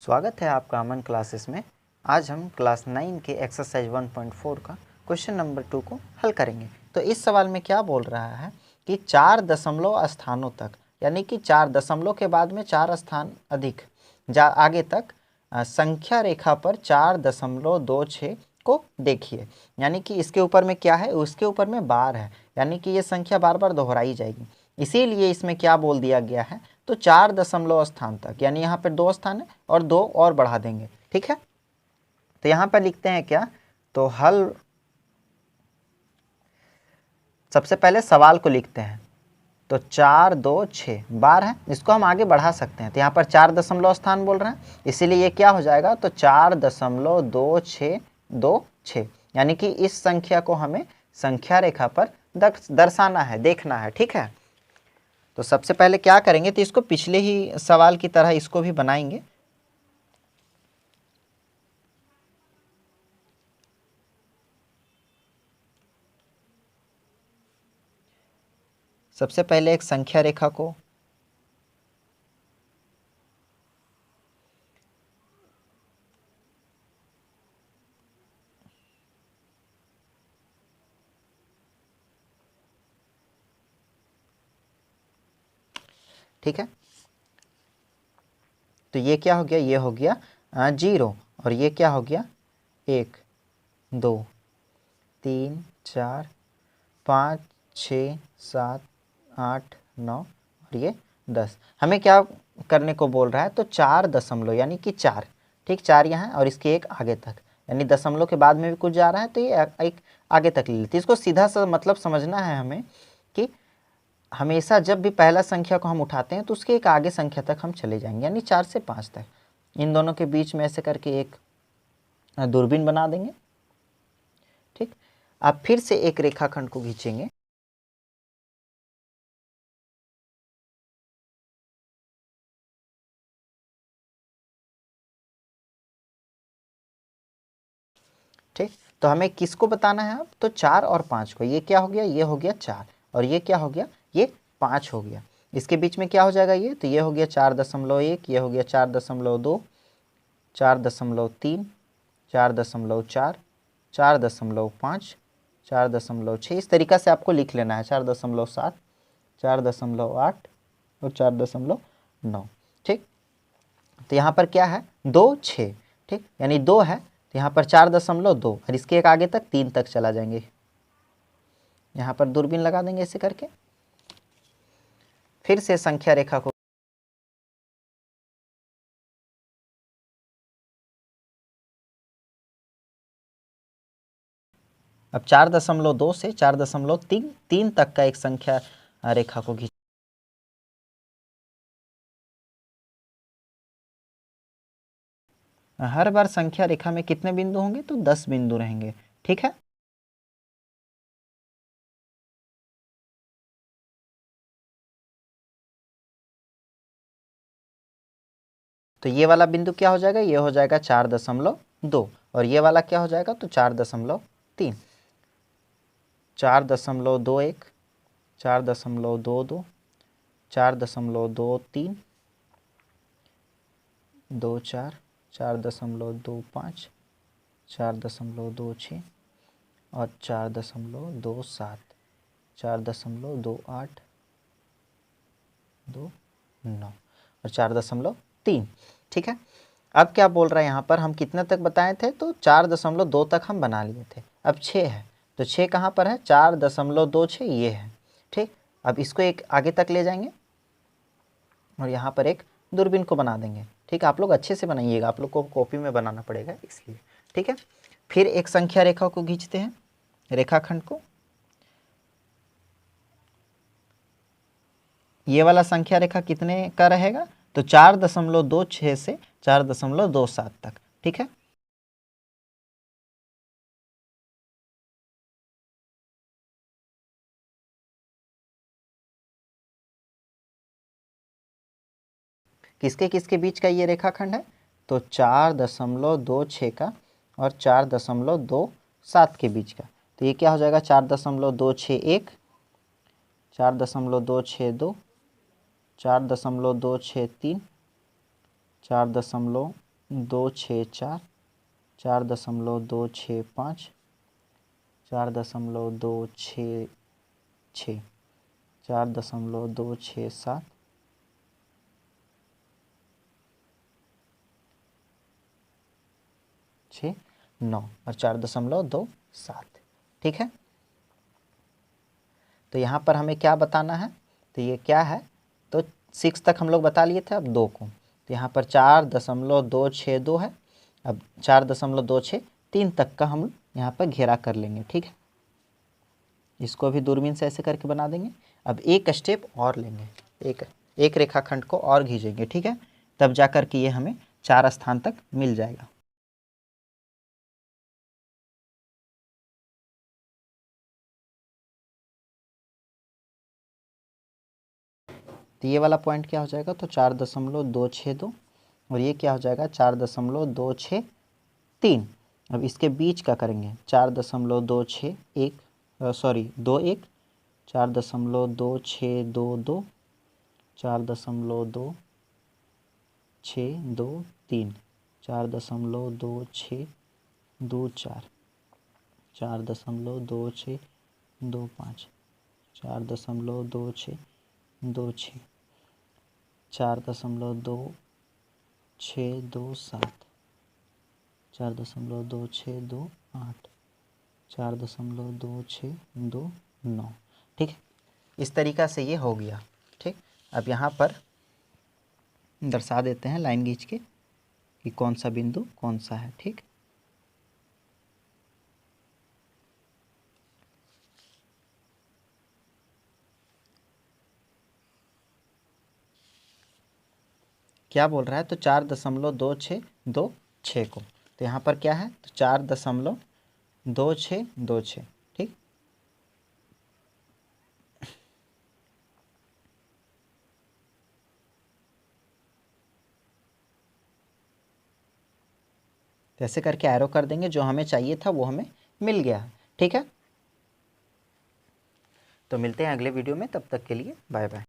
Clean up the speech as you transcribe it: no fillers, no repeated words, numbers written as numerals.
स्वागत है आपका अमन क्लासेस में। आज हम क्लास 9 के एक्सरसाइज 1.4 का क्वेश्चन नंबर 2 को हल करेंगे। तो इस सवाल में क्या बोल रहा है कि 4 दशमलव स्थानों तक, यानी कि 4 दशमलव के बाद में 4 स्थान अधिक आगे तक संख्या रेखा पर 4.26 को देखिए। यानी कि इसके ऊपर में क्या है, उसके ऊपर में बार है, यानी कि ये संख्या बार बार दोहराई जाएगी। इसीलिए इसमें क्या बोल दिया गया है, तो 4 दशमलव स्थान तक, यानी यहाँ पर 2 स्थान है और 2 और बढ़ा देंगे। ठीक है, तो यहाँ पर लिखते हैं क्या, तो हल सबसे पहले सवाल को लिखते हैं। तो 4 2 6 बार है, इसको हम आगे बढ़ा सकते हैं। तो यहाँ पर 4 दशमलव स्थान बोल रहे हैं, इसीलिए ये क्या हो जाएगा, तो 4.2626, यानी कि इस संख्या को हमें संख्या रेखा पर दर्शाना है, देखना है। ठीक है, तो सबसे पहले क्या करेंगे, तो इसको पिछले ही सवाल की तरह इसको भी बनाएंगे। सबसे पहले एक संख्या रेखा को ठीक है, तो ये क्या हो गया, ये हो गया 0, और ये क्या हो गया 1 2 3 4 5 6 7 8 9 और ये 10। हमें क्या करने को बोल रहा है, तो 4 दशमलव यानी कि 4, ठीक, 4 यहाँ और इसके एक आगे तक, यानी दशमलव के बाद में भी कुछ जा रहा है तो ये एक आगे तक ले लेते। इसको सीधा सा मतलब समझना है हमें कि हमेशा जब भी पहला संख्या को हम उठाते हैं तो उसके एक आगे संख्या तक हम चले जाएंगे, यानी 4 से 5 तक। इन दोनों के बीच में ऐसे करके एक दूरबीन बना देंगे। ठीक, अब फिर से एक रेखाखंड को खींचेंगे। ठीक, तो हमें किसको बताना है अब, तो 4 और 5 को। ये क्या हो गया, ये हो गया 4 और ये क्या हो गया, ये 5 हो गया। इसके बीच में क्या हो जाएगा ये, तो ये हो गया 4.1, ये हो गया 4.2, 4.3, 4.4, 4.5, 4.6। इस तरीका से आपको लिख लेना है, 4.7, 4.8 और 4.9। ठीक, तो यहाँ पर क्या है, 2 6, ठीक, यानी 2 है, तो यहाँ पर 4.2 और इसके एक आगे तक 3 तक चला जाएंगे। यहाँ पर दूरबीन लगा देंगे ऐसे करके। फिर से संख्या रेखा को अब 4.2 से 4.3 तक का एक संख्या रेखा को खींच। हर बार संख्या रेखा में कितने बिंदु होंगे, तो 10 बिंदु रहेंगे। ठीक है, तो ये वाला बिंदु क्या हो जाएगा, ये हो जाएगा 4.2 और ये वाला क्या हो जाएगा, तो 4.3, 4.21, 4.22, 4.23, 24, 4.25, 4.26 और 4.27, 4.28, 2.9 और 4.3। ठीक है, अब क्या बोल रहा है यहाँ पर, हम कितने तक बताए थे, तो 4.2 तक हम बना लिए थे। अब 6 है, तो 6 कहाँ पर है, 4.26 ये है। ठीक, अब इसको एक आगे तक ले जाएंगे और यहाँ पर एक दूरबीन को बना देंगे। ठीक, आप लोग अच्छे से बनाइएगा, आप लोग को कॉपी में बनाना पड़ेगा इसलिए। ठीक है, फिर एक संख्या रेखा को खींचते हैं, रेखाखंड को। ये वाला संख्या रेखा कितने का रहेगा, तो 4.26 से 4.27 तक। ठीक है, किसके किसके बीच का ये रेखाखंड है, तो 4.26 का और 4.27 के बीच का। तो ये क्या हो जाएगा, 4.261, 4.262, 4.263, 4.264, 4.264, 4.265, 4.266, 4.267, 9 और 4.27। ठीक है, तो यहाँ पर हमें क्या बताना है, तो ये क्या है, तो 6 तक हम लोग बता लिए थे, अब 2 को, तो यहाँ पर 4.262 है, अब 4.263 तक का हम यहाँ पर घेरा कर लेंगे। ठीक है, इसको भी दूरबीन से ऐसे करके बना देंगे। अब एक स्टेप और लेंगे, एक रेखाखंड को और खींचेंगे। ठीक है, तब जाकर के ये हमें 4 स्थान तक मिल जाएगा। तो ये वाला पॉइंट क्या हो जाएगा, तो 4.262 और ये क्या हो जाएगा 4.263। अब इसके बीच का करेंगे 4.261, सॉरी 21, 4.2622, 4.2623, 4.2624, 4.2625, 4.2626, 4.2627, 4.2628, 4.2629। ठीक है, इस तरीक़ा से ये हो गया। ठीक, अब यहाँ पर दर्शा देते हैं लाइन खींच के कि कौन सा बिंदु कौन सा है। ठीक, क्या बोल रहा है, तो 4.2626 को, तो यहाँ पर क्या है, तो 4.2626। ठीक, तो ऐसे करके एरो कर देंगे, जो हमें चाहिए था वो हमें मिल गया है। ठीक है, तो मिलते हैं अगले वीडियो में, तब तक के लिए बाय बाय।